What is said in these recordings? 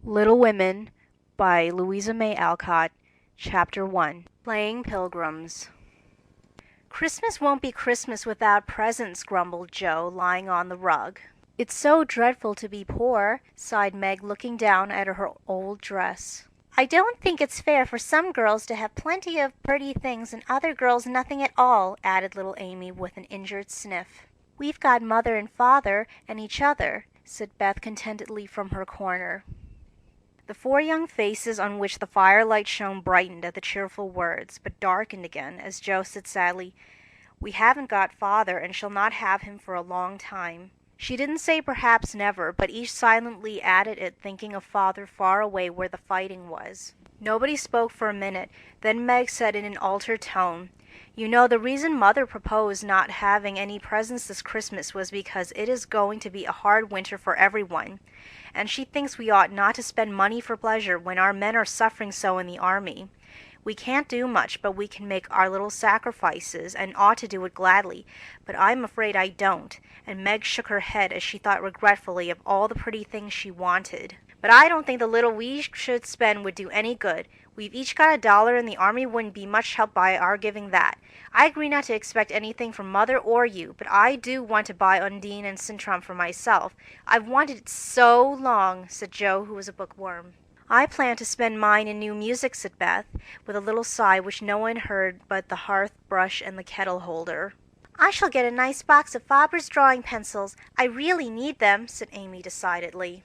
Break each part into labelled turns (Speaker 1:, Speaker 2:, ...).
Speaker 1: Little Women by Louisa May Alcott, Chapter 1. Playing Pilgrims. "Christmas won't be Christmas without presents," grumbled Joe, lying on the rug. "It's so dreadful to be poor," sighed Meg, looking down at her old dress. "I don't think it's fair for some girls to have plenty of pretty things and other girls nothing at all," added little Amy with an injured sniff. "We've got mother and father and each other," said Beth contentedly from her corner. The four young faces on which the firelight shone brightened at the cheerful words, but darkened again as Joe said sadly, "We haven't got father, and shall not have him for a long time." She didn't say perhaps never, but each silently added it, thinking of father far away where the fighting was. Nobody spoke for a minute. Then Meg said in an altered tone, "You know, the reason Mother proposed not having any presents this Christmas was because it is going to be a hard winter for everyone, and she thinks we ought not to spend money for pleasure when our men are suffering so in the army. We can't do much, but we can make our little sacrifices, and ought to do it gladly, but I'm afraid I don't," and Meg shook her head as she thought regretfully of all the pretty things she wanted. "But I don't think the little we should spend would do any good. We've each got $1, and the army wouldn't be much help by our giving that. I agree not to expect anything from Mother or you, but I do want to buy Undine and Sintram for myself. I've wanted it so long," said Joe, who was a bookworm. "I plan to spend mine in new music," said Beth, with a little sigh which no one heard but the hearth brush and the kettle holder. "I shall get a nice box of Faber's drawing pencils. I really need them," said Amy decidedly.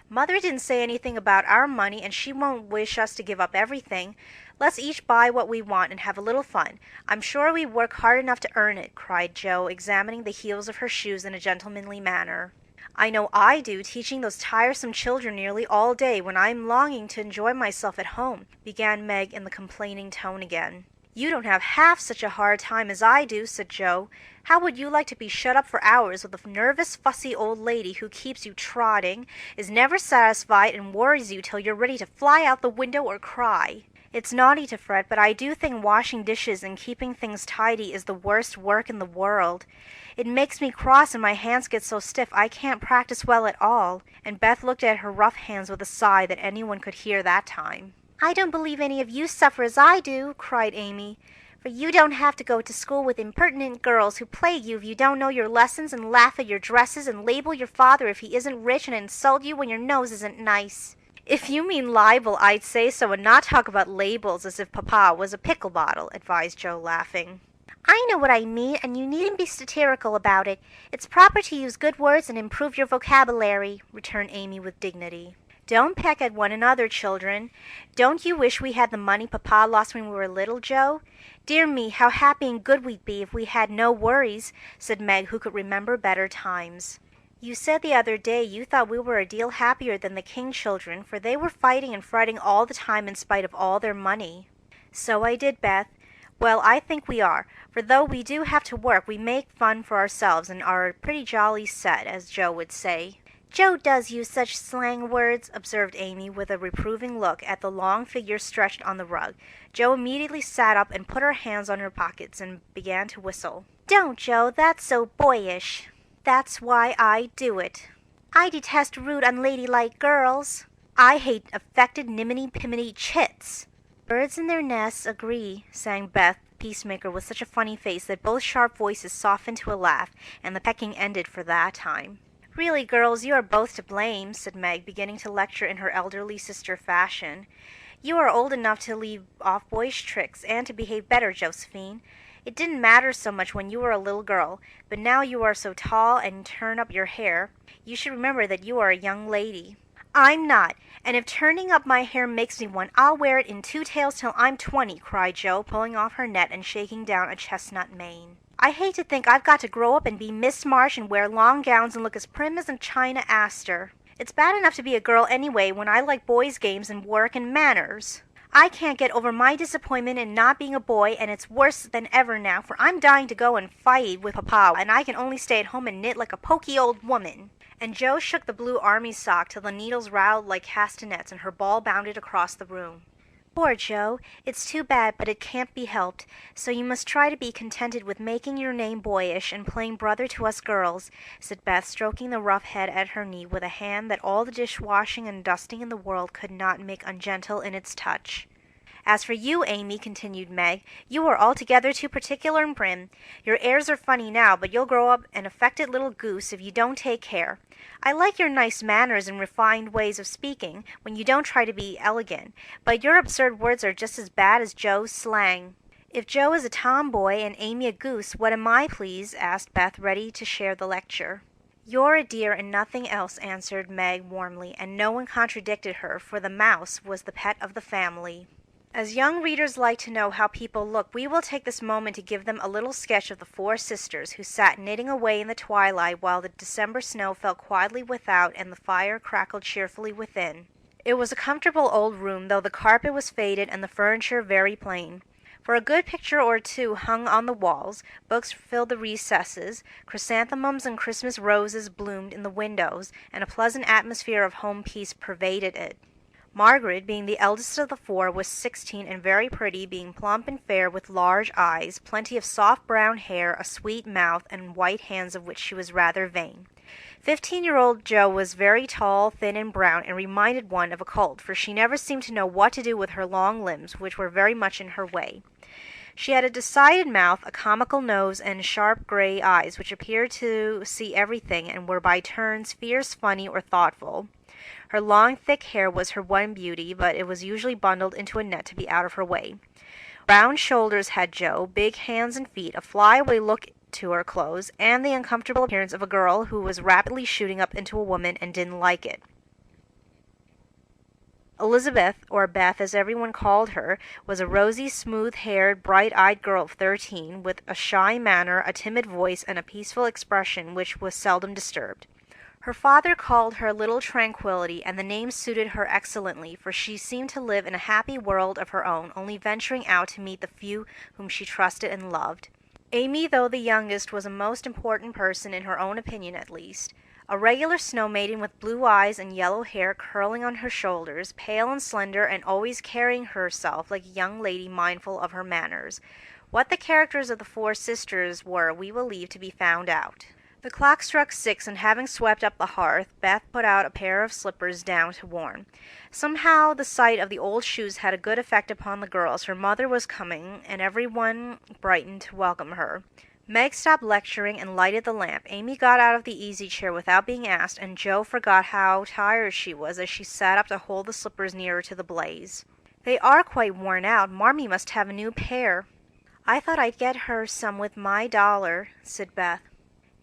Speaker 1: "Mother didn't say anything about our money, and she won't wish us to give up everything. Let's each buy what we want and have a little fun. I'm sure we work hard enough to earn it," cried Joe, examining the heels of her shoes in a gentlemanly manner. "I know I do, teaching those tiresome children nearly all day when I'm longing to enjoy myself at home," began Meg in the complaining tone again. "You don't have half such a hard time as I do," said Joe. "How would you like to be shut up for hours with a nervous, fussy old lady who keeps you trotting, is never satisfied, and worries you till you're ready to fly out the window or cry? It's naughty to fret, but I do think washing dishes and keeping things tidy is the worst work in the world. It makes me cross, and my hands get so stiff I can't practice well at all," and Beth looked at her rough hands with a sigh that anyone could hear that time. "I don't believe any of you suffer as I do," cried Amy, "for you don't have to go to school with impertinent girls who plague you if you don't know your lessons, and laugh at your dresses, and label your father if he isn't rich, and insult you when your nose isn't nice." "If you mean libel, I'd say so, and not talk about labels as if Papa was a pickle bottle," advised Joe, laughing. "I know what I mean, and you needn't be satirical about it. It's proper to use good words and improve your vocabulary," returned Amy with dignity. "Don't peck at one another, children. Don't you wish we had the money Papa lost when we were little, Joe? Dear me, how happy and good we'd be if we had no worries," said Meg, who could remember better times. "You said the other day you thought we were a deal happier than the King children, for they were fighting and fretting all the time in spite of all their money." "So I did, Beth. Well, I think we are, for though we do have to work, we make fun for ourselves and are a pretty jolly set, as Joe would say." "Joe does use such slang words," observed Amy, with a reproving look at the long figure stretched on the rug. Joe immediately sat up and put her hands on her pockets and began to whistle. "Don't, Joe, that's so boyish." "That's why I do it." "I detest rude, unladylike girls." "I hate affected niminy-piminy chits." "Birds in their nests agree," sang Beth, peacemaker, with such a funny face that both sharp voices softened to a laugh, and the pecking ended for that time. "Really, girls, you are both to blame," said Meg, beginning to lecture in her elderly sister fashion. "You are old enough to leave off boyish tricks, and to behave better, Josephine. It didn't matter so much when you were a little girl, but now you are so tall and turn up your hair, you should remember that you are a young lady." "I'm not, and if turning up my hair makes me one, I'll wear it in 2 tails till I'm 20, cried Joe, pulling off her net and shaking down a chestnut mane. "I hate to think I've got to grow up and be Miss Marsh and wear long gowns and look as prim as a China aster. It's bad enough to be a girl anyway when I like boys' games and work and manners. I can't get over my disappointment in not being a boy, and it's worse than ever now, for I'm dying to go and fight with Papa, and I can only stay at home and knit like a poky old woman." And Joe shook the blue army sock till the needles rattled like castanets, and her ball bounded across the room. Poor Joe, it's too bad, but it can't be helped, so you must try to be contented with making your name boyish and playing brother to us girls, said Beth, stroking the rough head at her knee with a hand that all the dishwashing and dusting in the world could not make ungentle in its touch. As for you, Amy, continued Meg, you are altogether too particular and prim. Your airs are funny now, but you'll grow up an affected little goose if you don't take care. I like your nice manners and refined ways of speaking, when you don't try to be elegant, but your absurd words are just as bad as Joe's slang. If Joe is a tomboy and Amy a goose, what am I, please? Asked Beth, ready to share the lecture. You're a dear and nothing else, answered Meg warmly, and no one contradicted her, for the mouse was the pet of the family. As young readers like to know how people look, we will take this moment to give them a little sketch of the four sisters who sat knitting away in the twilight while the December snow fell quietly without and the fire crackled cheerfully within. It was a comfortable old room, though the carpet was faded and the furniture very plain. For a good picture or two hung on the walls, books filled the recesses, chrysanthemums and Christmas roses bloomed in the windows, and a pleasant atmosphere of home peace pervaded it. Margaret, being the eldest of the four, was 16 and very pretty, being plump and fair with large eyes, plenty of soft brown hair, a sweet mouth, and white hands of which she was rather vain. 15-year-old Jo was very tall, thin, and brown, and reminded one of a colt, for she never seemed to know what to do with her long limbs, which were very much in her way. She had a decided mouth, a comical nose, and sharp gray eyes, which appeared to see everything, and were by turns fierce, funny, or thoughtful. Her long, thick hair was her one beauty, but it was usually bundled into a net to be out of her way. Round shoulders had Jo, big hands and feet, a fly-away look to her clothes, and the uncomfortable appearance of a girl who was rapidly shooting up into a woman and didn't like it. Elizabeth, or Beth as everyone called her, was a rosy, smooth-haired, bright-eyed girl of 13, with a shy manner, a timid voice, and a peaceful expression which was seldom disturbed. Her father called her Little Tranquillity, and the name suited her excellently, for she seemed to live in a happy world of her own, only venturing out to meet the few whom she trusted and loved. Amy, though the youngest, was a most important person, in her own opinion at least. A regular snow maiden with blue eyes and yellow hair curling on her shoulders, pale and slender, and always carrying herself like a young lady mindful of her manners. What the characters of the four sisters were we will leave to be found out. The clock struck 6, and having swept up the hearth, Beth put out a pair of slippers down to warm. Somehow the sight of the old shoes had a good effect upon the girls. Her mother was coming, and every one brightened to welcome her. Meg stopped lecturing and lighted the lamp. Amy got out of the easy-chair without being asked, and Jo forgot how tired she was as she sat up to hold the slippers nearer to the blaze. "They are quite worn out. Marmee must have a new pair." "I thought I'd get her some with my $1," said Beth.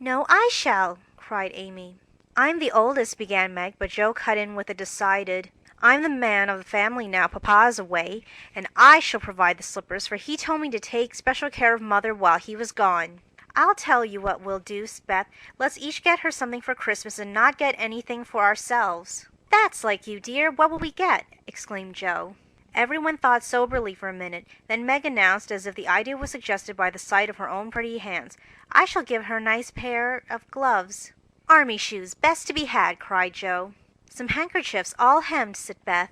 Speaker 1: "No, I shall," cried Amy. "I'm the oldest," began Meg, but Jo cut in with a decided, "I'm the man of the family now Papa's away, and I shall provide the slippers, for he told me to take special care of Mother while he was gone." "I'll tell you what we'll do, Beth. Let's each get her something for Christmas and not get anything for ourselves." "That's like you, dear. What will we get?" exclaimed Jo. Everyone thought soberly for a minute. Then Meg announced, as if the idea was suggested by the sight of her own pretty hands, "I shall give her a nice pair of gloves." "Army shoes, best to be had," cried Jo. "Some handkerchiefs, all hemmed," said Beth.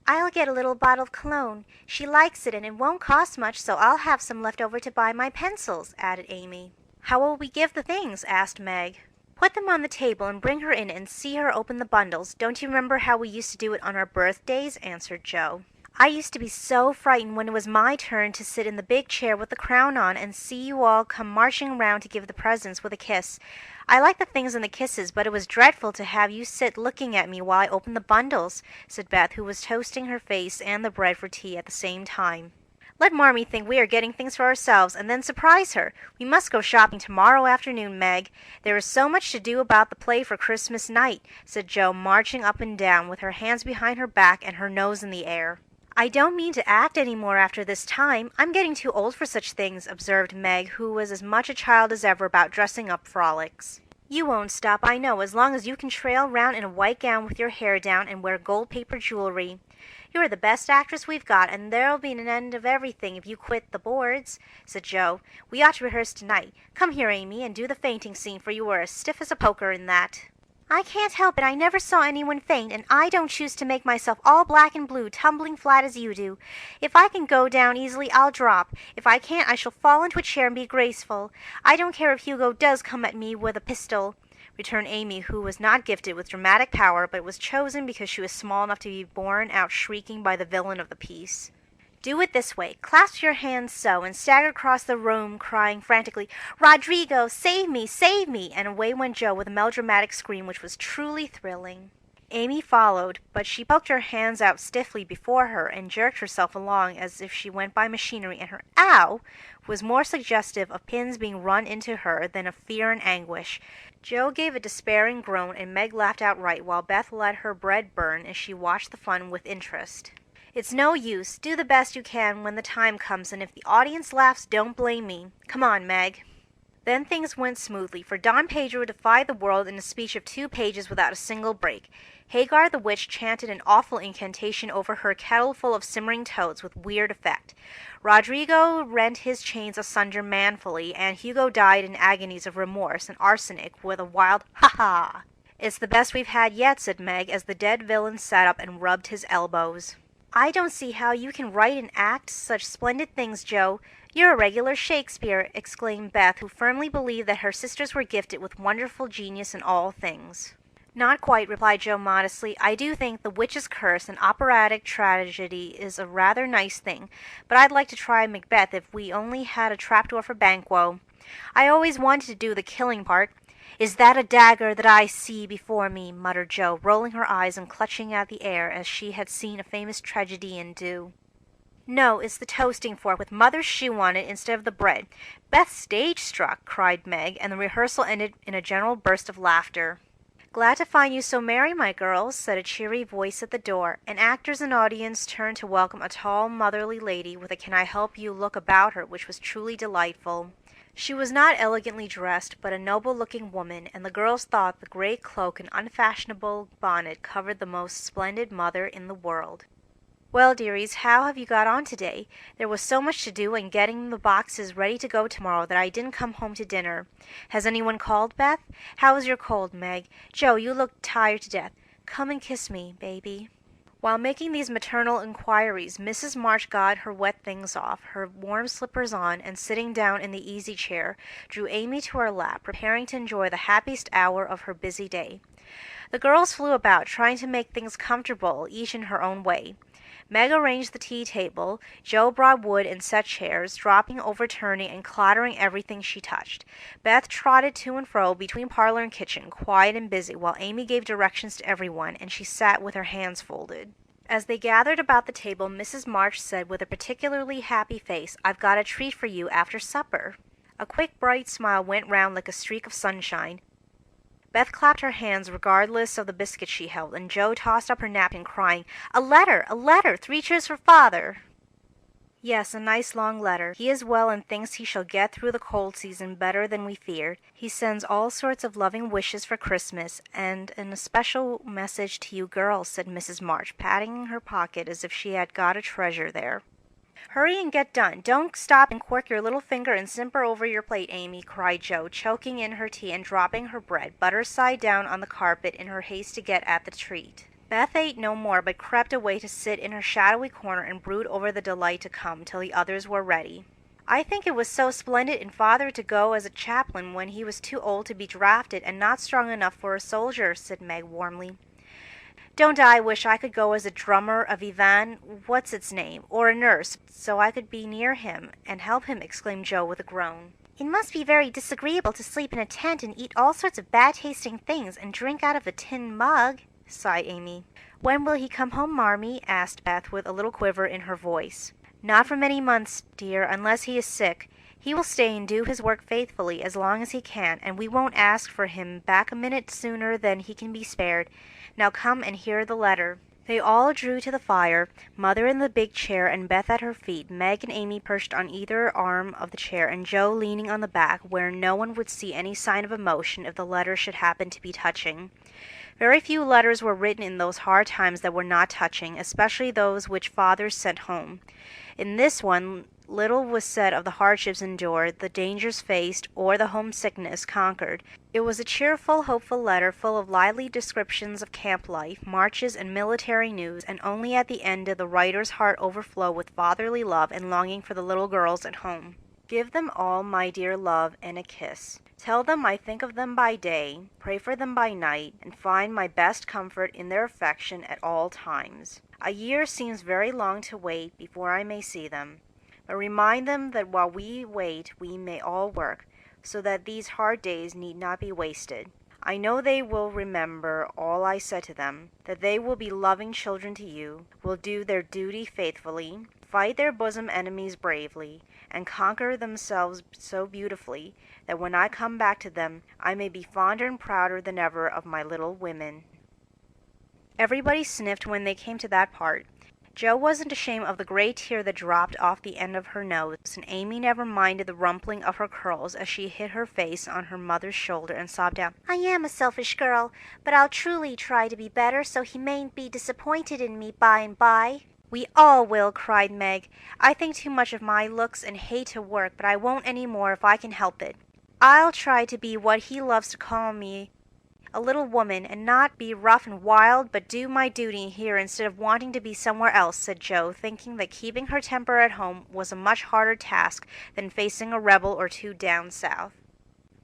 Speaker 1: "I'll get a little bottle of cologne. She likes it, and it won't cost much, so I'll have some left over to buy my pencils," added Amy. "How will we give the things?" asked Meg. "Put them on the table and bring her in and see her open the bundles. Don't you remember how we used to do it on our birthdays?" answered Jo. "I used to be so frightened when it was my turn to sit in the big chair with the crown on and see you all come marching round to give the presents with a kiss. I liked the things and the kisses, but it was dreadful to have you sit looking at me while I opened the bundles," said Beth, who was toasting her face and the bread for tea at the same time. "Let Marmee think we are getting things for ourselves, and then surprise her. We must go shopping tomorrow afternoon, Meg. There is so much to do about the play for Christmas night," said Jo, marching up and down with her hands behind her back and her nose in the air. "I don't mean to act any more after this time. I'm getting too old for such things," observed Meg, who was as much a child as ever about dressing up frolics. "You won't stop, I know, as long as you can trail round in a white gown with your hair down and wear gold-paper jewelry. You're the best actress we've got, and there'll be an end of everything if you quit the boards," said Jo. "We ought to rehearse tonight. Come here, Amy, and do the fainting scene, for you are as stiff as a poker in that." I can't help it. I never saw anyone faint, and I don't choose to make myself all black and blue, tumbling flat as you do. If I can go down easily, I'll drop. If I can't, I shall fall into a chair and be graceful. I don't care if Hugo does come at me with a pistol," returned Amy, who was not gifted with dramatic power, but was chosen because she was small enough to be borne out shrieking by the villain of the piece. "Do it this way. Clasp your hands so, and stagger across the room, crying frantically, 'Rodrigo, save me, save me!' And away went Joe with a melodramatic scream which was truly thrilling. Amy followed, but she poked her hands out stiffly before her and jerked herself along as if she went by machinery, and her "ow" was more suggestive of pins being run into her than of fear and anguish. Joe gave a despairing groan, and Meg laughed outright, while Beth let her bread burn as she watched the fun with interest. "It's no use. Do the best you can when the time comes, and if the audience laughs, don't blame me. Come on, Meg." Then things went smoothly, for Don Pedro defied the world in a speech of 2 pages without a single break. Hagar the witch chanted an awful incantation over her kettle full of simmering toads with weird effect. Rodrigo rent his chains asunder manfully, and Hugo died in agonies of remorse and arsenic with a wild "ha-ha." "It's the best we've had yet," said Meg, as the dead villain sat up and rubbed his elbows. "I don't see how you can write and act such splendid things, Joe. You're a regular Shakespeare," exclaimed Beth, who firmly believed that her sisters were gifted with wonderful genius in all things. "Not quite," replied Joe modestly. "I do think The Witch's Curse, an operatic tragedy, is a rather nice thing, but I'd like to try Macbeth if we only had a trapdoor for Banquo. I always wanted to do the killing part." "Is that a dagger that I see before me?" muttered Joe, rolling her eyes and clutching at the air as she had seen a famous tragedian do. "No, it's the toasting fork with Mother's shoe on it instead of the bread. Beth's stage struck," cried Meg, and the rehearsal ended in a general burst of laughter. "Glad to find you so merry, my girls," said a cheery voice at the door, and actors and audience turned to welcome a tall, motherly lady with a "Can I help you?" look about her, which was truly delightful. She was not elegantly dressed, but a noble-looking woman, and the girls thought the great cloak and unfashionable bonnet covered the most splendid mother in the world. "Well, dearies, how have you got on today? There was so much to do in getting the boxes ready to go tomorrow that I didn't come home to dinner. Has anyone called, Beth? How is your cold, Meg? Joe, you look tired to death. Come and kiss me, baby." While making these maternal inquiries, Mrs. March got her wet things off, her warm slippers on, and sitting down in the easy chair, drew Amy to her lap, preparing to enjoy the happiest hour of her busy day. The girls flew about, trying to make things comfortable, each in her own way. Meg arranged the tea table, Joe brought wood and set chairs, dropping, overturning, and clattering everything she touched. Beth trotted to and fro between parlor and kitchen, quiet and busy, while Amy gave directions to everyone, and she sat with her hands folded. As they gathered about the table, Mrs. March said with a particularly happy face, "I've got a treat for you after supper." A quick, bright smile went round like a streak of sunshine. Beth clapped her hands regardless of the biscuit she held, and Joe tossed up her napkin, crying, "A letter! A letter! 3 cheers for Father!" "Yes, a nice long letter. He is well and thinks he shall get through the cold season better than we feared. He sends all sorts of loving wishes for Christmas, and an especial message to you girls," said Mrs. March, patting her pocket as if she had got a treasure there. "Hurry and get done. Don't stop and quirk your little finger and simper over your plate, Amy," cried Joe, choking in her tea and dropping her bread, butter side down, on the carpet in her haste to get at the treat. Beth ate no more, but crept away to sit in her shadowy corner and brood over the delight to come, till the others were ready. "I think it was so splendid in Father to go as a chaplain when he was too old to be drafted and not strong enough for a soldier," said Meg warmly. "Don't I wish I could go as a drummer of Ivan What's-its-name, or a nurse, so I could be near him and help him," exclaimed Joe with a groan. "It must be very disagreeable to sleep in a tent and eat all sorts of bad-tasting things and drink out of a tin mug," sighed Amy. "When will he come home, Marmee?" asked Beth with a little quiver in her voice. "Not for many months, dear, unless he is sick. He will stay and do his work faithfully as long as he can, and we won't ask for him back a minute sooner than he can be spared. Now come and hear the letter." They all drew to the fire, Mother in the big chair and Beth at her feet, Meg and Amy perched on either arm of the chair, and Joe leaning on the back, where no one would see any sign of emotion if the letter should happen to be touching. Very few letters were written in those hard times that were not touching, especially those which fathers sent home. In this one, little was said of the hardships endured, the dangers faced, or the homesickness conquered. It was a cheerful, hopeful letter full of lively descriptions of camp life, marches, and military news, and only at the end did the writer's heart overflow with fatherly love and longing for the little girls at home. Give them all my dear love and a kiss. Tell them I think of them by day, pray for them by night, and find my best comfort in their affection at all times. A year seems very long to wait before I may see them, but remind them that while we wait we may all work, so that these hard days need not be wasted. I know they will remember all I said to them, that they will be loving children to you, will do their duty faithfully, fight their bosom enemies bravely, and conquer themselves so beautifully that when I come back to them I may be fonder and prouder than ever of my little women. Everybody sniffed when they came to that part. Jo wasn't ashamed of the great tear that dropped off the end of her nose, and Amy never minded the rumpling of her curls as she hid her face on her mother's shoulder and sobbed out, "I am a selfish girl, but I'll truly try to be better so he mayn't be disappointed in me by and by." "We all will," cried Meg. "I think too much of my looks and hate to work, but I won't any more if I can help it. I'll try to be what he loves to call me, a little woman, and not be rough and wild, but do my duty here instead of wanting to be somewhere else," said Jo, thinking that keeping her temper at home was a much harder task than facing a rebel or two down south.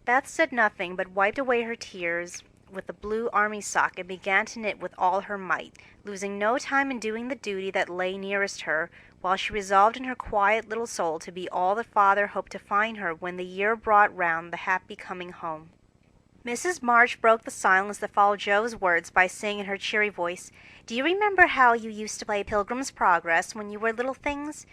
Speaker 1: Beth said nothing, but wiped away her tears with the blue army sock and began to knit with all her might, losing no time in doing the duty that lay nearest her, while she resolved in her quiet little soul to be all that father hoped to find her when the year brought round the happy coming home. Mrs. March broke the silence that followed Jo's words by saying in her cheery voice, "Do you remember how you used to play Pilgrim's Progress when you were little things?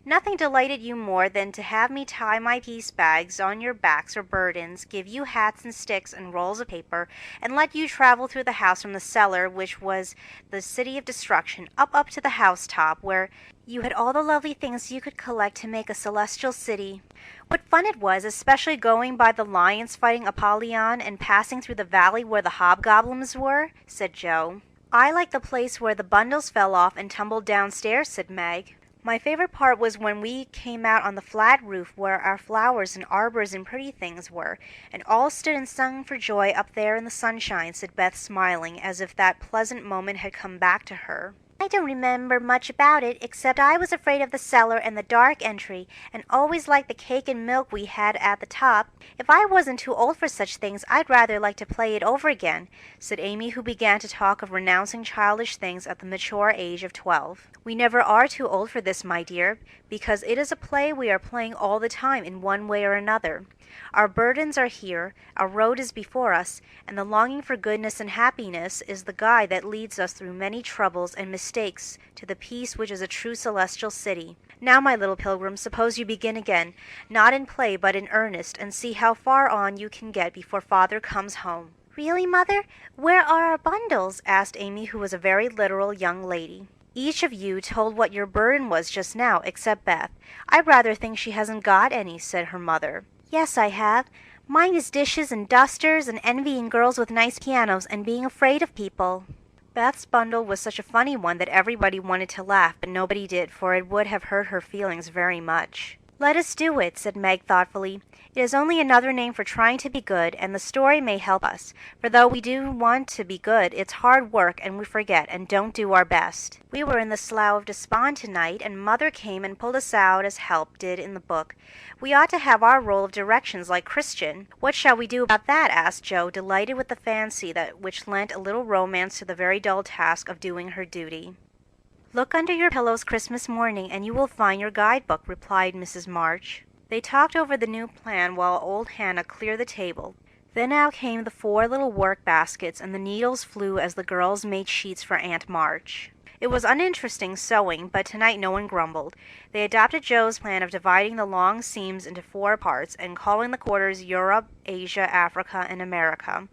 Speaker 1: Nothing delighted you more than to have me tie my piece bags on your backs or burdens, give you hats and sticks and rolls of paper, and let you travel through the house from the cellar, which was the city of destruction, up to the housetop, where you had all the lovely things you could collect to make a celestial city. What fun it was, especially going by the lions fighting Apollyon and passing through the valley where the hobgoblins were," said Jo. "I liked the place where the bundles fell off and tumbled downstairs," said Meg. "My favorite part was when we came out on the flat roof where our flowers and arbors and pretty things were, and all stood and sung for joy up there in the sunshine," said Beth, smiling, as if that pleasant moment had come back to her. "I don't remember much about it, except I was afraid of the cellar and the dark entry, and always liked the cake and milk we had at the top. If I wasn't too old for such things, I'd rather like to play it over again," said Amy, who began to talk of renouncing childish things at the mature age of 12. "We never are too old for this, my dear, because it is a play we are playing all the time in one way or another. Our burdens are here, our road is before us, and the longing for goodness and happiness is the guide that leads us through many troubles and mistakes to the peace which is a true celestial city. Now, my little pilgrim, suppose you begin again, not in play but in earnest, and see how far on you can get before father comes home." "Really, Mother? Where are our bundles?" asked Amy, who was a very literal young lady. "Each of you told what your burden was just now, except Beth. I rather think she hasn't got any," said her mother. "Yes, I have. Mine is dishes and dusters and envying girls with nice pianos and being afraid of people." Beth's bundle was such a funny one that everybody wanted to laugh, but nobody did, for it would have hurt her feelings very much. "Let us do it," said Meg thoughtfully. "It is only another name for trying to be good, and the story may help us, for though we do want to be good, it's hard work, and we forget and don't do our best. We were in the Slough of Despond tonight, and Mother came and pulled us out as Help did in the book. We ought to have our roll of directions like Christian." "What shall we do about that?" asked Jo, delighted with the fancy which lent a little romance to the very dull task of doing her duty. "Look under your pillows Christmas morning, and you will find your guide-book," replied Mrs. March. They talked over the new plan while old Hannah cleared the table. Then out came the 4 little work baskets, and the needles flew as the girls made sheets for Aunt March. It was uninteresting sewing, but tonight no one grumbled. They adopted Jo's plan of dividing the long seams into 4 parts and calling the quarters Europe, Asia, Africa, and America.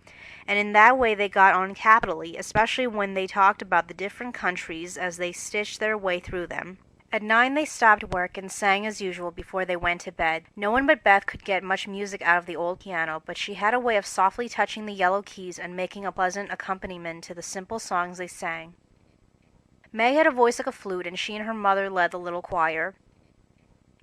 Speaker 1: And in that way they got on capitally, especially when they talked about the different countries as they stitched their way through them. At 9 they stopped work and sang as usual before they went to bed. No one but Beth could get much music out of the old piano, but she had a way of softly touching the yellow keys and making a pleasant accompaniment to the simple songs they sang. Meg had a voice like a flute, and she and her mother led the little choir.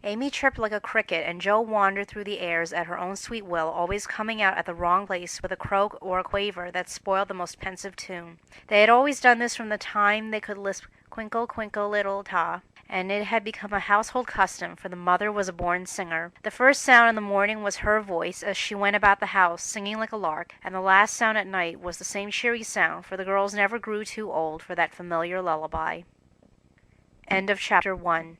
Speaker 1: Amy chirped like a cricket, and Jo wandered through the airs at her own sweet will, always coming out at the wrong place with a croak or a quaver that spoiled the most pensive tune. They had always done this from the time they could lisp "Twinkle, twinkle, little ta," and it had become a household custom, for the mother was a born singer. The first sound in the morning was her voice as she went about the house, singing like a lark, and the last sound at night was the same cheery sound, for the girls never grew too old for that familiar lullaby. End of Chapter 1.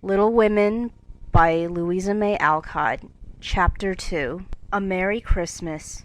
Speaker 1: Little Women by Louisa May Alcott. Chapter 2. A Merry Christmas.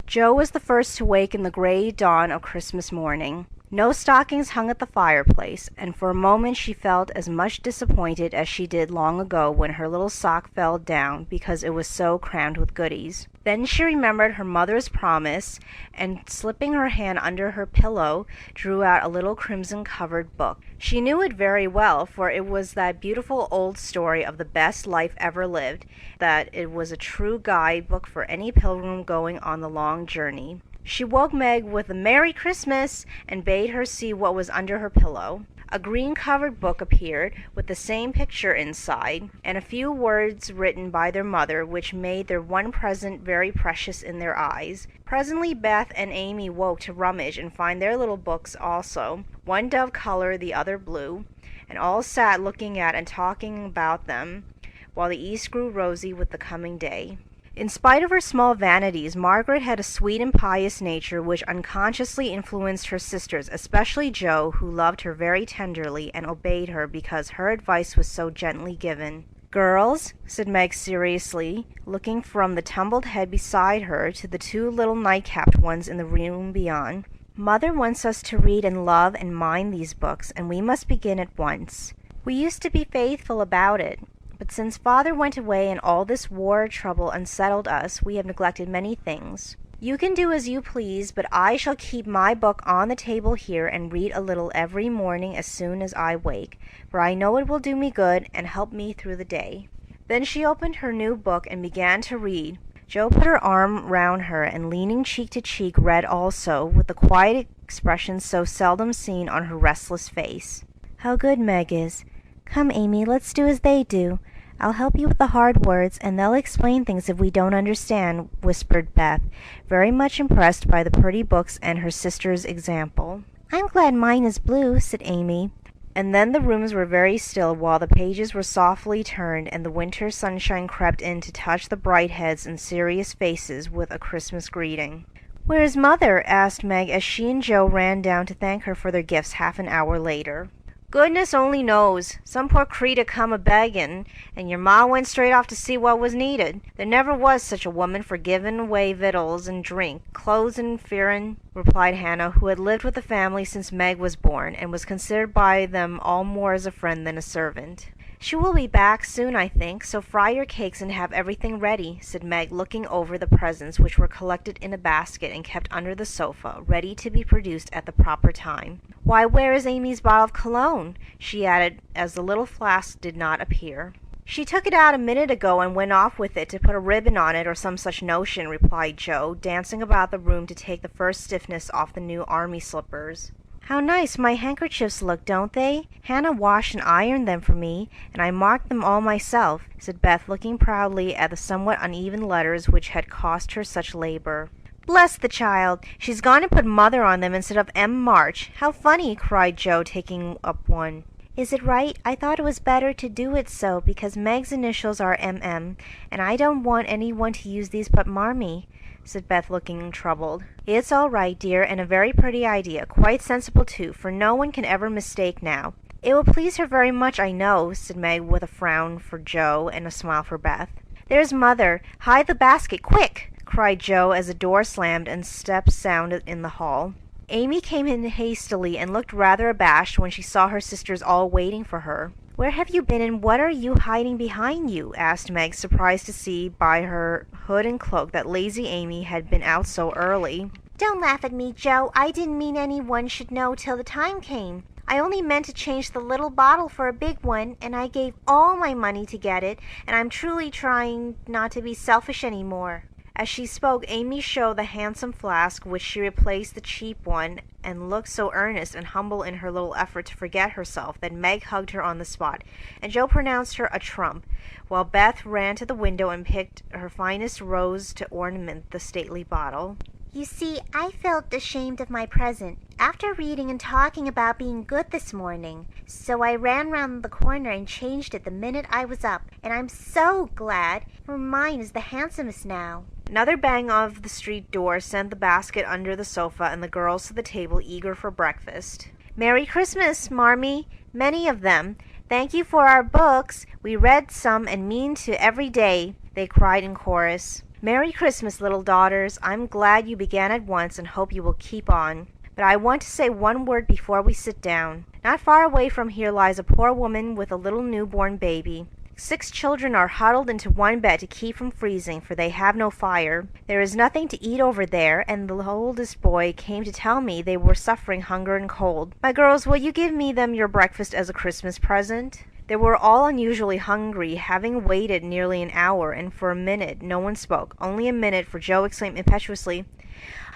Speaker 1: Jo was the first to wake in the gray dawn of Christmas morning. No stockings hung at the fireplace, and for a moment she felt as much disappointed as she did long ago when her little sock fell down because it was so crammed with goodies. Then she remembered her mother's promise, and slipping her hand under her pillow, drew out a little crimson-covered book. She knew it very well, for it was that beautiful old story of the best life ever lived, that it was a true guide-book for any pilgrim going on the long journey. She woke Meg with a "Merry Christmas," and bade her see what was under her pillow. A green-covered book appeared, with the same picture inside, and a few words written by their mother, which made their one present very precious in their eyes. Presently Beth and Amy woke to rummage and find their little books also, one dove color, the other blue, and all sat looking at and talking about them, while the east grew rosy with the coming day. In spite of her small vanities, Margaret had a sweet and pious nature which unconsciously influenced her sisters, especially Jo, who loved her very tenderly and obeyed her because her advice was so gently given. "Girls," said Meg seriously, looking from the tumbled head beside her to the two little night-capped ones in the room beyond, "Mother wants us to read and love and mind these books, and we must begin at once. We used to be faithful about it. But since Father went away and all this war trouble unsettled us, we have neglected many things. You can do as you please, but I shall keep my book on the table here and read a little every morning as soon as I wake, for I know it will do me good and help me through the day." Then she opened her new book and began to read. Jo put her arm round her and, leaning cheek to cheek, read also, with the quiet expression so seldom seen on her restless face. "How good Meg is! Come, Amy, let's do as they do. I'll help you with the hard words, and they'll explain things if we don't understand," whispered Beth, very much impressed by the pretty books and her sister's example. "I'm glad mine is blue," said Amy. And then the rooms were very still while the pages were softly turned and the winter sunshine crept in to touch the bright heads and serious faces with a Christmas greeting. "Where's Mother?" asked Meg as she and Jo ran down to thank her for their gifts half an hour later. "Goodness only knows. Some poor creetur come a-beggin', and your ma went straight off to see what was needed. There never was such a woman for givin' away victuals and drink, clothes and furrin," replied Hannah, who had lived with the family since Meg was born, and was considered by them all more as a friend than a servant. "She will be back soon, I think, so fry your cakes and have everything ready," said Meg, looking over the presents, which were collected in a basket and kept under the sofa, ready to be produced at the proper time. "Why, where is Amy's bottle of cologne?" she added, as the little flask did not appear. "She took it out a minute ago and went off with it to put a ribbon on it or some such notion," replied Jo, dancing about the room to take the first stiffness off the new army slippers. "How nice my handkerchiefs look, don't they? Hannah washed and ironed them for me, and I marked them all myself," said Beth, looking proudly at the somewhat uneven letters which had cost her such labor. "Bless the child! She's gone and put Mother on them instead of M. March. How funny!" cried Jo, taking up one. "Is it right? I thought it was better to do it so, because Meg's initials are M.M., and I don't want any one to use these but Marmee," said Beth, looking troubled. "It's all right, dear, and a very pretty idea, quite sensible too, for no one can ever mistake now. It will please her very much, I know," said Meg, with a frown for Jo and a smile for Beth. "There's Mother. Hide the basket, quick!" cried Jo as the door slammed and steps sounded in the hall. Amy came in hastily and looked rather abashed when she saw her sisters all waiting for her. "Where have you been, and what are you hiding behind you?" asked Meg, surprised to see by her hood and cloak that lazy Amy had been out so early. "Don't laugh at me, Jo. I didn't mean any one should know till the time came. I only meant to change the little bottle for a big one, and I gave all my money to get it, and I'm truly trying not to be selfish any more." As she spoke, Amy showed the handsome flask, which she replaced the cheap one, and looked so earnest and humble in her little effort to forget herself that Meg hugged her on the spot, and Joe pronounced her a trump, while Beth ran to the window and picked her finest rose to ornament the stately bottle.
Speaker 2: You see, I felt ashamed of my present after reading and talking about being good this morning, so I ran round the corner and changed it the minute I was up, and I'm so glad, for mine is the handsomest now.
Speaker 1: Another bang of the street door sent the basket under the sofa and the girls to the table eager for breakfast. "Merry Christmas, Marmee, many of them. Thank you for our books. We read some and mean to every day," they cried in chorus. "Merry Christmas, little daughters. I'm glad you began at once and hope you will keep on. But I want to say one word before we sit down. Not far away from here lies a poor woman with a little newborn baby. 6 children are huddled into one bed to keep from freezing, for they have no fire. There is nothing to eat over there, and the oldest boy came to tell me they were suffering hunger and cold. My girls, will you give me them your breakfast as a Christmas present?" They were all unusually hungry, having waited nearly an hour, and for a minute no one spoke. Only a minute, for Joe exclaimed impetuously,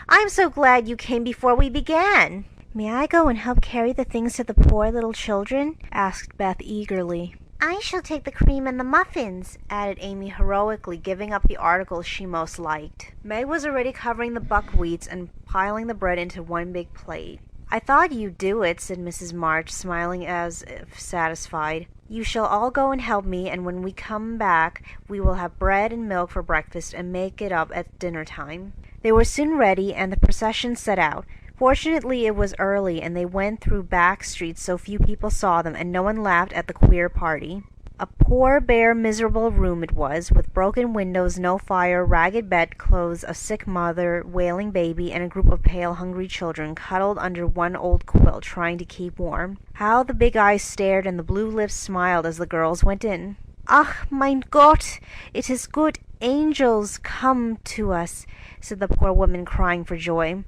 Speaker 1: "I'm so glad you came before we began."
Speaker 2: "May I go and help carry the things to the poor little children?" asked Beth eagerly. "I shall take the cream and the muffins," added Amy heroically, giving up the articles she most liked.
Speaker 1: Meg was already covering the buckwheats and piling the bread into one big plate. "I thought you'd do it," said Mrs. March, smiling as if satisfied. "You shall all go and help me, and when we come back we will have bread and milk for breakfast and make it up at dinner time." They were soon ready, and the procession set out. Fortunately it was early, and they went through back streets so few people saw them, and no one laughed at the queer party. A poor, bare, miserable room it was, with broken windows, no fire, ragged bedclothes, a sick mother, wailing baby, and a group of pale, hungry children cuddled under one old quilt, trying to keep warm. How the big eyes stared and the blue lips smiled as the girls went in. "Ach, mein Gott, it is good angels come to us," said the poor woman, crying for joy.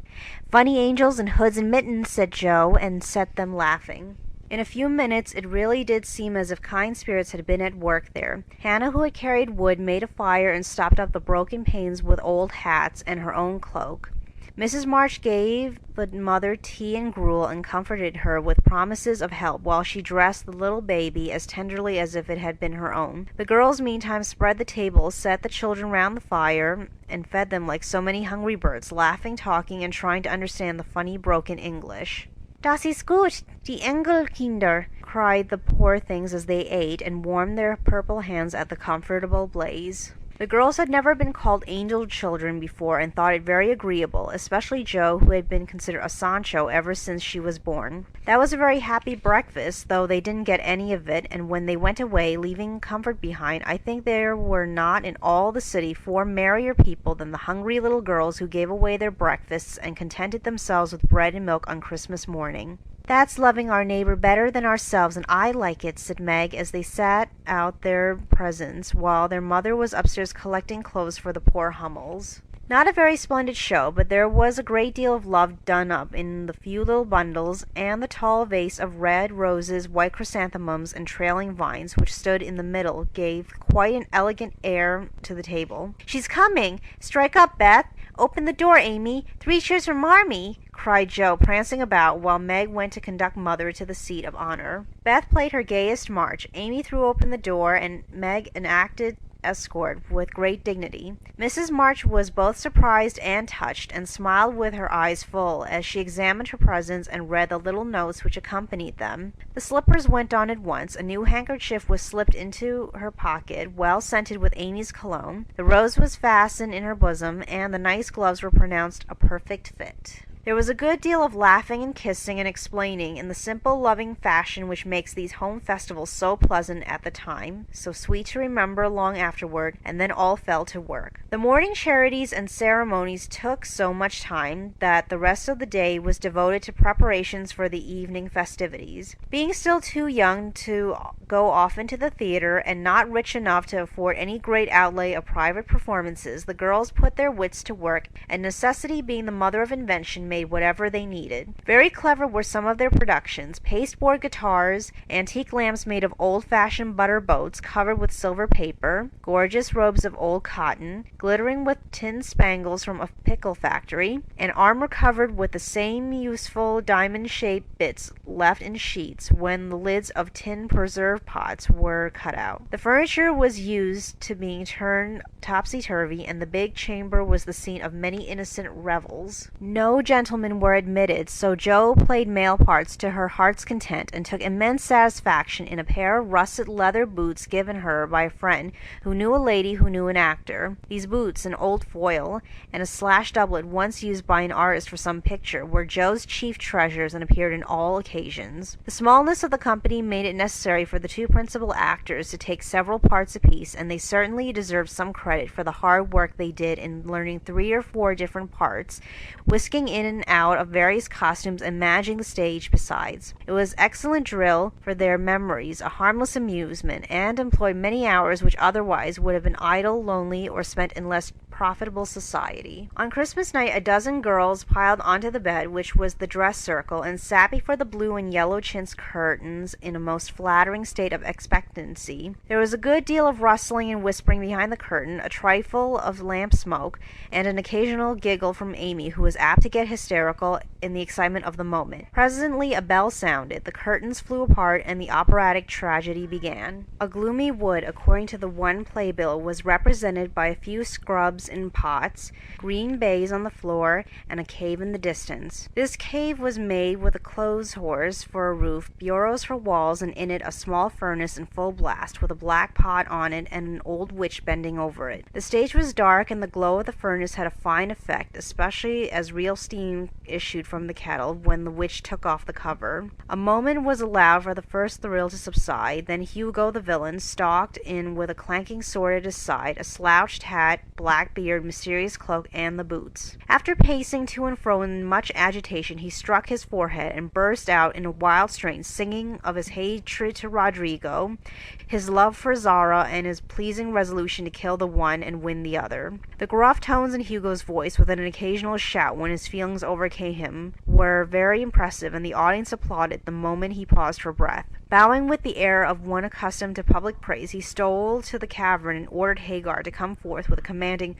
Speaker 1: "Funny angels in hoods and mittens," said Joe, and set them laughing. In a few minutes it really did seem as if kind spirits had been at work there. Hannah, who had carried wood, made a fire and stopped up the broken panes with old hats and her own cloak. Mrs. March gave the mother tea and gruel and comforted her with promises of help, while she dressed the little baby as tenderly as if it had been her own. The girls meantime spread the table, set the children round the fire, and fed them like so many hungry birds, laughing, talking, and trying to understand the funny broken English. "Das ist gut, die Engelkinder," cried the poor things as they ate and warmed their purple hands at the comfortable blaze. The girls had never been called angel children before and thought it very agreeable, especially Jo, who had been considered a Sancho ever since she was born. That was a very happy breakfast, though they didn't get any of it, and when they went away, leaving comfort behind, I think there were not in all the city 4 merrier people than the hungry little girls who gave away their breakfasts and contented themselves with bread and milk on Christmas morning. "That's loving our neighbor better than ourselves, and I like it," said Meg, as they sat out their presents, while their mother was upstairs collecting clothes for the poor Hummels. Not a very splendid show, but there was a great deal of love done up in the few little bundles, and the tall vase of red roses, white chrysanthemums, and trailing vines, which stood in the middle, gave quite an elegant air to the table. "She's coming! Strike up, Beth! Open the door, Amy! 3 cheers for Marmee!" cried Jo, prancing about, while Meg went to conduct Mother to the seat of honor. Beth played her gayest march. Amy threw open the door, and Meg enacted escort with great dignity. Mrs. March was both surprised and touched, and smiled with her eyes full as she examined her presents and read the little notes which accompanied them. The slippers went on at once. A new handkerchief was slipped into her pocket, well scented with Amy's cologne. The rose was fastened in her bosom, and the nice gloves were pronounced a perfect fit. There was a good deal of laughing and kissing and explaining in the simple, loving fashion which makes these home festivals so pleasant at the time, so sweet to remember long afterward, and then all fell to work. The morning charities and ceremonies took so much time that the rest of the day was devoted to preparations for the evening festivities. Being still too young to go often to the theater, and not rich enough to afford any great outlay of private performances, the girls put their wits to work, and necessity being the mother of invention, made whatever they needed. Very clever were some of their productions: pasteboard guitars, antique lamps made of old-fashioned butter boats covered with silver paper, gorgeous robes of old cotton, glittering with tin spangles from a pickle factory, and armor covered with the same useful diamond-shaped bits left in sheets when the lids of tin preserve pots were cut out. The furniture was used to being turned topsy-turvy, and the big chamber was the scene of many innocent revels. No gentlemen were admitted, so Jo played male parts to her heart's content, and took immense satisfaction in a pair of russet leather boots given her by a friend who knew a lady who knew an actor. These boots, an old foil, and a slashed doublet once used by an artist for some picture, were Jo's chief treasures and appeared in all occasions. The smallness of the company made it necessary for the two principal actors to take several parts apiece, and they certainly deserved some credit for the hard work they did in learning 3 or 4 different parts, whisking in and out of various costumes and managing the stage besides. It was excellent drill for their memories, a harmless amusement, and employed many hours which otherwise would have been idle, lonely, or spent in less profitable society. On Christmas night, a dozen girls piled onto the bed, which was the dress circle, and sat before the blue and yellow chintz curtains in a most flattering state of expectancy. There was a good deal of rustling and whispering behind the curtain, a trifle of lamp smoke, and an occasional giggle from Amy, who was apt to get hysterical in the excitement of the moment. Presently a bell sounded, the curtains flew apart, and the operatic tragedy began. A gloomy wood, according to the one playbill, was represented by a few scrubs in pots, green baize on the floor, and a cave in the distance. This cave was made with a clothes horse for a roof, bureaus for walls, and in it a small furnace in full blast, with a black pot on it and an old witch bending over it. The stage was dark, and the glow of the furnace had a fine effect, especially as real steam issued from the kettle when the witch took off the cover. A moment was allowed for the first thrill to subside, then Hugo the villain stalked in with a clanking sword at his side, a slouched hat, black beard, mysterious cloak, and the boots. After pacing to and fro in much agitation, he struck his forehead and burst out in a wild strain, singing of his hatred to Rodrigo, his love for Zara, and his pleasing resolution to kill the one and win the other. The gruff tones in Hugo's voice, with an occasional shout when his feelings overcame him, were very impressive, and the audience applauded the moment he paused for breath. Bowing with the air of one accustomed to public praise, he stole to the cavern and ordered Hagar to come forth with a commanding,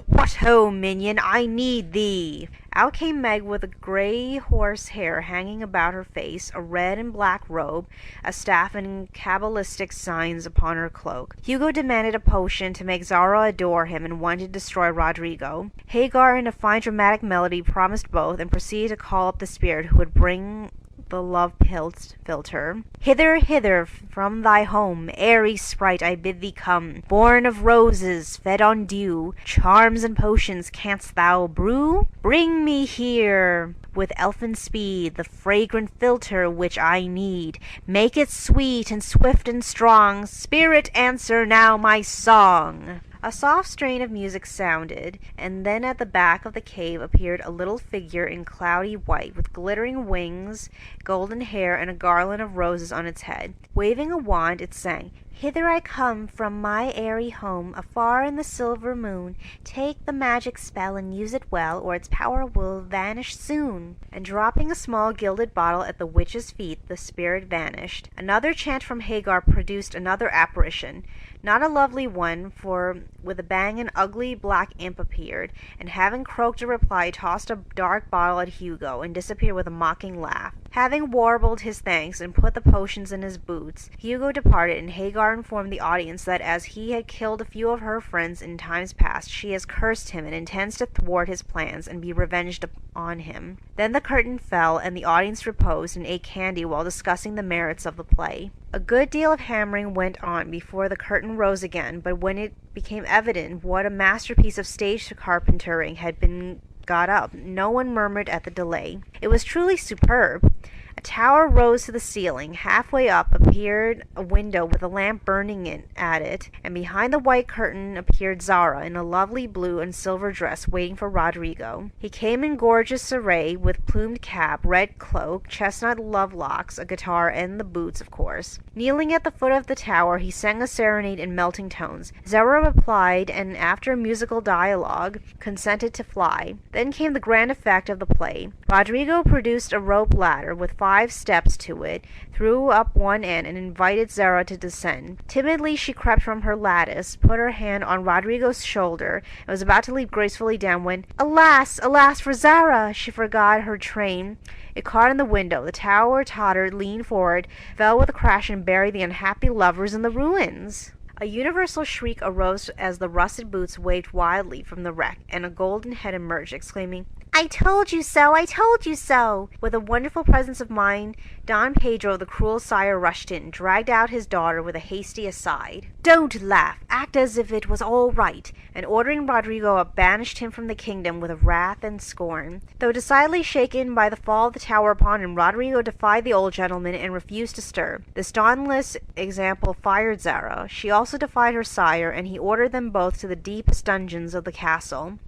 Speaker 1: "What ho, minion, I need thee!" Out came Meg with a grey horse hair hanging about her face, a red and black robe, a staff, and cabalistic signs upon her cloak. Hugo demanded a potion to make Zara adore him and one to destroy Rodrigo. Hagar, in a fine dramatic melody, promised both, and proceeded to call up the spirit who would bring the love philter. "Hither, hither, from thy home, airy sprite, I bid thee come. Born of roses, fed on dew, charms and potions canst thou brew? Bring me here, with elfin speed, the fragrant philter which I need. Make it sweet and swift and strong. Spirit, answer now my song." A soft strain of music sounded, and then at the back of the cave appeared a little figure in cloudy white, with glittering wings, golden hair, and a garland of roses on its head. Waving a wand, it sang, "Hither I come from my airy home, afar in the silver moon. Take the magic spell and use it well, or its power will vanish soon." And dropping a small gilded bottle at the witch's feet, the spirit vanished. Another chant from Hagar produced another apparition. Not a lovely one, for with a bang an ugly black imp appeared, and having croaked a reply, tossed a dark bottle at Hugo, and disappeared with a mocking laugh. Having warbled his thanks and put the potions in his boots, Hugo departed, and Hagar informed the audience that as he had killed a few of her friends in times past, she has cursed him and intends to thwart his plans and be revenged on him. Then the curtain fell, and the audience reposed and ate candy while discussing the merits of the play. A good deal of hammering went on before the curtain rose again, but when it became evident what a masterpiece of stage carpentering had been got up, no one murmured at the delay. It was truly superb. A tower rose to the ceiling. Halfway up appeared a window with a lamp burning at it, and behind the white curtain appeared Zara in a lovely blue and silver dress waiting for Rodrigo. He came in gorgeous array, with plumed cap, red cloak, chestnut lovelocks, a guitar, and the boots, of course. Kneeling at the foot of the tower, he sang a serenade in melting tones. Zara replied, and after a musical dialogue, consented to fly. Then came the grand effect of the play. Rodrigo produced a rope ladder with 5 steps to it, threw up one end, and invited Zara to descend. Timidly she crept from her lattice, put her hand on Rodrigo's shoulder, and was about to leap gracefully down when, alas, alas for Zara! She forgot her train. It caught in the window. The tower tottered, leaned forward, fell with a crash, and buried the unhappy lovers in the ruins. A universal shriek arose as the rusted boots waved wildly from the wreck, and a golden head emerged, exclaiming, "I told you so! I told you so!" With a wonderful presence of mind, Don Pedro, the cruel sire, rushed in, dragged out his daughter with a hasty aside. "Don't laugh! Act as if it was all right!" and ordering Rodrigo up, banished him from the kingdom with wrath and scorn. Though decidedly shaken by the fall of the tower upon him, Rodrigo defied the old gentleman and refused to stir. This dauntless example fired Zara. She also defied her sire, and he ordered them both to the deepest dungeons of the castle.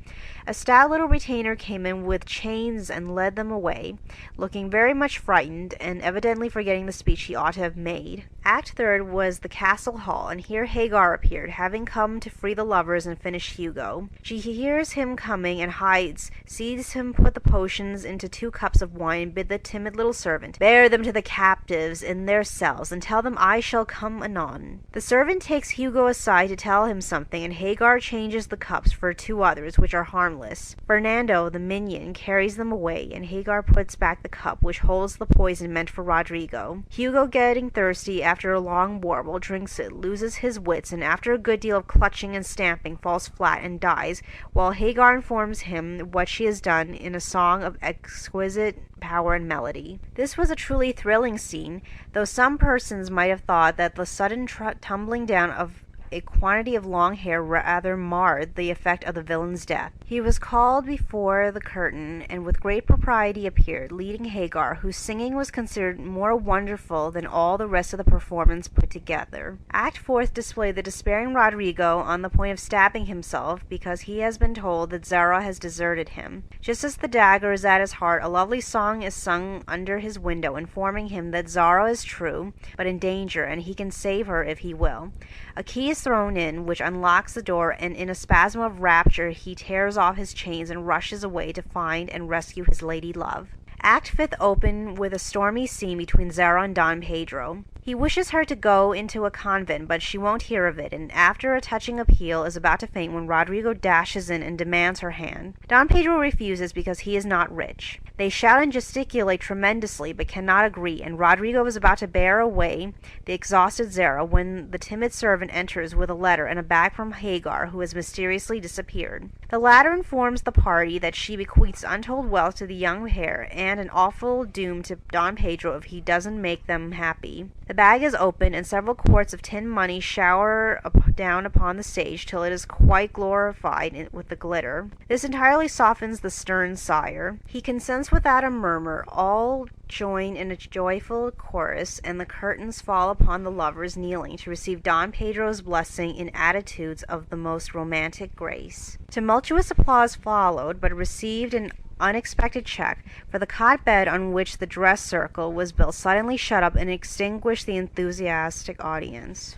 Speaker 1: A stout little retainer came in with chains and led them away, looking very much frightened, and evidently forgetting the speech he ought to have made. Act third was the castle hall, and here Hagar appeared, having come to free the lovers and finish Hugo. She hears him coming and hides, sees him put the potions into 2 cups of wine, and bid the timid little servant bear them to the captives in their cells, and tell them I shall come anon. The servant takes Hugo aside to tell him something, and Hagar changes the cups for 2 others, which are harmless. Fernando, the minion, carries them away, and Hagar puts back the cup which holds the poison meant for Rodrigo. Hugo, getting thirsty after a long warble, drinks it, loses his wits, and after a good deal of clutching and stamping, falls flat and dies, while Hagar informs him what she has done in a song of exquisite power and melody. This was a truly thrilling scene, though some persons might have thought that the sudden tumbling down of a quantity of long hair rather marred the effect of the villain's death. He was called before the curtain, and with great propriety appeared, leading Hagar, whose singing was considered more wonderful than all the rest of the performance put together. Act fourth displayed the despairing Rodrigo on the point of stabbing himself, because he has been told that Zara has deserted him. Just as the dagger is at his heart, a lovely song is sung under his window, informing him that Zara is true, but in danger, and he can save her if he will. A key is thrown in, which unlocks the door, and in a spasm of rapture he tears off his chains and rushes away to find and rescue his lady love. Act fifth opened with a stormy scene between Zara and Don Pedro. He wishes her to go into a convent, but she won't hear of it, and after a touching appeal is about to faint when Rodrigo dashes in and demands her hand. Don Pedro refuses because he is not rich. They shout and gesticulate tremendously, but cannot agree, and Rodrigo is about to bear away the exhausted Zara when the timid servant enters with a letter and a bag from Hagar, who has mysteriously disappeared. The latter informs the party that she bequeaths untold wealth to the young heir, and an awful doom to Don Pedro if he doesn't make them happy. The bag is opened, and several quarts of tin money shower down upon the stage till it is quite glorified with the glitter. This entirely softens the stern sire. He consents without a murmur. All join in a joyful chorus, and the curtains fall upon the lovers kneeling to receive Don Pedro's blessing in attitudes of the most romantic grace. Tumultuous applause followed, but received an unexpected check, for the cot bed on which the dress circle was built suddenly shut up and extinguished the enthusiastic audience.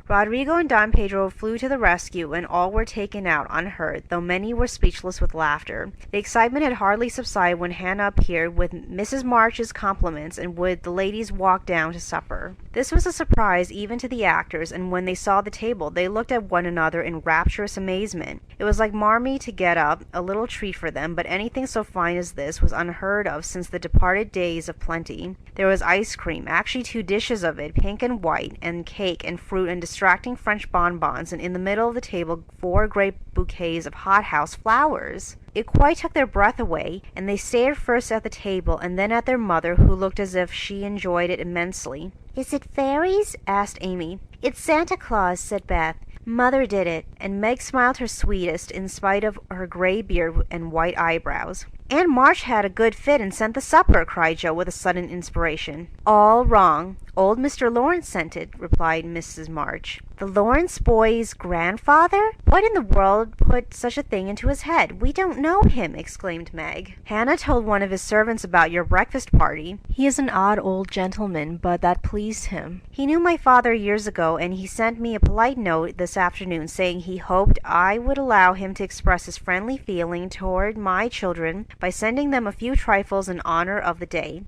Speaker 1: Rodrigo and Don Pedro flew to the rescue, and all were taken out unhurt, though many were speechless with laughter. The excitement had hardly subsided when Hannah appeared with Mrs. March's compliments, and would the ladies walk down to supper. This was a surprise even to the actors, and when they saw the table, they looked at one another in rapturous amazement. It was like Marmee to get up a little treat for them, but anything so fine as this was unheard of since the departed days of plenty. There was ice cream, actually 2 dishes of it, pink and white, and cake and fruit and distracting French bonbons, and in the middle of the table 4 great bouquets of hothouse flowers. It quite took their breath away, and they stared first at the table and then at their mother, who looked as if she enjoyed it immensely.
Speaker 2: "Is it fairies?" asked Amy. "It's Santa Claus," said Beth. "Mother did it," and Meg smiled her sweetest in spite of her gray beard and white eyebrows.
Speaker 1: Aunt March had a good fit and sent the supper, cried Joe with a sudden inspiration. All wrong. Old Mr. Lawrence sent it, replied Mrs. March. The Lawrence boy's grandfather? What in the world put such a thing into his head? We don't know him, exclaimed Meg. Hannah told one of his servants about your breakfast party. He is an odd old gentleman, but that pleased him. He knew my father years ago, and he sent me a polite note this afternoon saying he hoped I would allow him to express his friendly feeling toward my children by sending them a few trifles in honor of the day.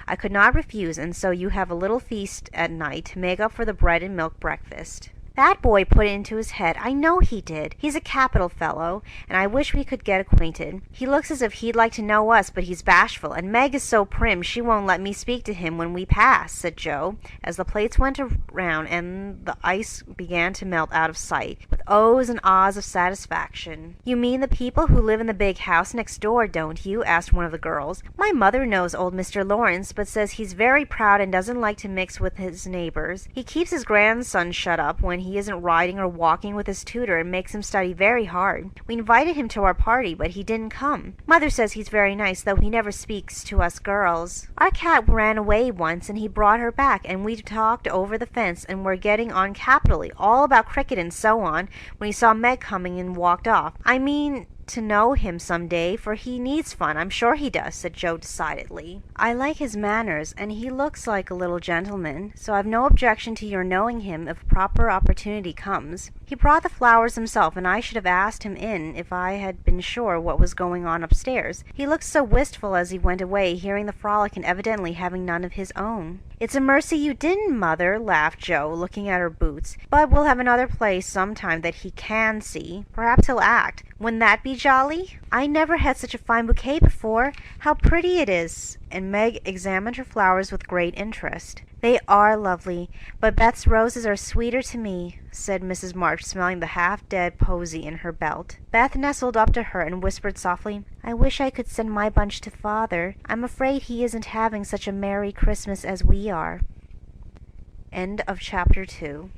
Speaker 1: I could not refuse, and so you have a little feast at night to make up for the bread and milk breakfast. That boy put it into his head. I know he did. He's a capital fellow, and I wish we could get acquainted. He looks as if he'd like to know us, but he's bashful, and Meg is so prim she won't let me speak to him when we pass, said Joe, as the plates went around and the ice began to melt out of sight, with ohs and ahs of satisfaction. You mean the people who live in the big house next door, don't you? Asked one of the girls. My mother knows old Mr. Lawrence, but says he's very proud and doesn't like to mix with his neighbors. He keeps his grandson shut up when he isn't riding or walking with his tutor and makes him study very hard. We invited him to our party, but he didn't come. Mother says he's very nice, though he never speaks to us girls. Our cat ran away once, and he brought her back, and we talked over the fence, and were getting on capitally, all about cricket and so on, when he saw Meg coming and walked off. I mean to know him some day, for he needs fun. I'm sure he does, said Joe decidedly. I like his manners, and he looks like a little gentleman, so I've no objection to your knowing him if proper opportunity comes. He brought the flowers himself, and I should have asked him in if I had been sure what was going on upstairs. He looked so wistful as he went away, hearing the frolic and evidently having none of his own. It's a mercy you didn't, Mother, laughed Joe, looking at her boots. But we'll have another play sometime that he can see. Perhaps he'll act. Wouldn't that be jolly? I never had such a fine bouquet before. How pretty it is! And Meg examined her flowers with great interest. They are lovely, but Beth's roses are sweeter to me, said Mrs. March, smelling the half-dead posy in her belt. Beth nestled up to her and whispered softly, I wish I could send my bunch to Father. I'm afraid he isn't having such a merry Christmas as we are. End of chapter 2.